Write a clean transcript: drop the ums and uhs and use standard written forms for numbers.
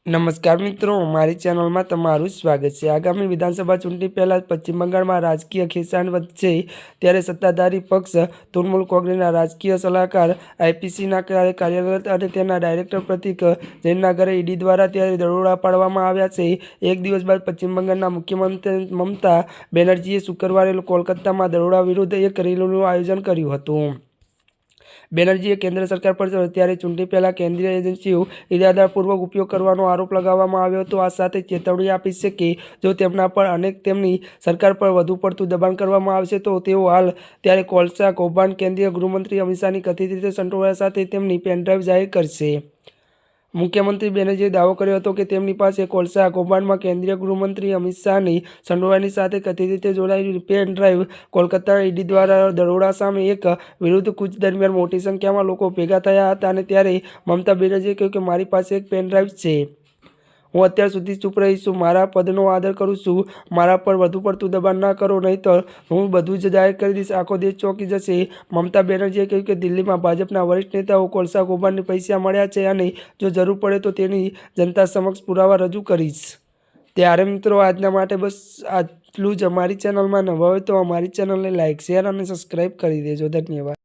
नमस्कार मित्रों, हमारी चैनल में तमारुं स्वागत है। आगामी विधानसभा चूंटणी पहला पश्चिम बंगाल में राजकीय खेचाण वच्चे त्यारे सत्ताधारी पक्ष तृणमूल कांग्रेसना राजकीय सलाहकार आईपीसी कार्यरत और तेना डायरेक्टर प्रतीक जैनना घरे ईडी द्वारा त्यारे दरोड़ा पाडवामां आव्या छे। एक दिवस बाद पश्चिम बंगालना मुख्यमंत्री ममता बेनर्जीए शुक्रवारे कोलकातामां दरोड़ा विरुद्ध एक रेलीनुं आयोजन कर्युं हतुं। बेनर्जीए केन्द्र सरकार पर त्यारे चूंटणी पहला केन्द्रीय एजेंसीओ इरादापूर्वक उपयोग करवानो आरोप लगाववामां આવ્યો હતો। આ સાથે ચેતવણી આપી છે કે જો તેમના પર અને તેમની સરકાર પર વધુ પડતું દબાણ કરવામાં આવશે તો તેઓ હાલ ત્યારે કોલસા કૌભાંડ કેન્દ્રીય ગૃહમંત્રી અમિત શાહની કથિત રીતે સંડોવાયેલા સાથે તેમની પેનડ્રાઈવ જાહેર કરશે। मुख्यमंत्री बेनर्जीए दावो कर्यो हतो के तेमनी पासे कोलसा कौभांड में केन्द्रीय गृहमंत्री अमित शाहनी संडोवानी साथे कथित रीते जोड़ायेली पेन ड्राइव कोलकाता ईडी द्वारा दरोड़ा सामे एक विरुद्ध कूच दरमियान मोटी संख्या में लोग भेगा थया हता अने त्यारे ममता बेनर्जीए कह्युं के मारी पासे एक पेन ड्राइव छे। हूँ अत्यार सुधी चूप रही छूं, मारा पदनो आदर करूँ छूं, मारा पर वधु पड़तुं दबाण न करो नहीं तो हूँ बधुं ज जाहिर करी दईश, आखो देश चौंकी जशे। ममता बेनर्जीए कह्युं के दिल्ली में भाजपना वरिष्ठ नेताओ कोलसा कौभांडने पैसा मळ्या छे अने जो जरूर पड़े तो तेनी जनता समक्ष पुरावा रजू करीश। त्यारे मित्रों आजना माटे बस आटलुं ज। अमारी चेनल में नवा होय तो अमारी चेनल ने लाइक शेर और सब्सक्राइब करी देजो। धन्यवाद।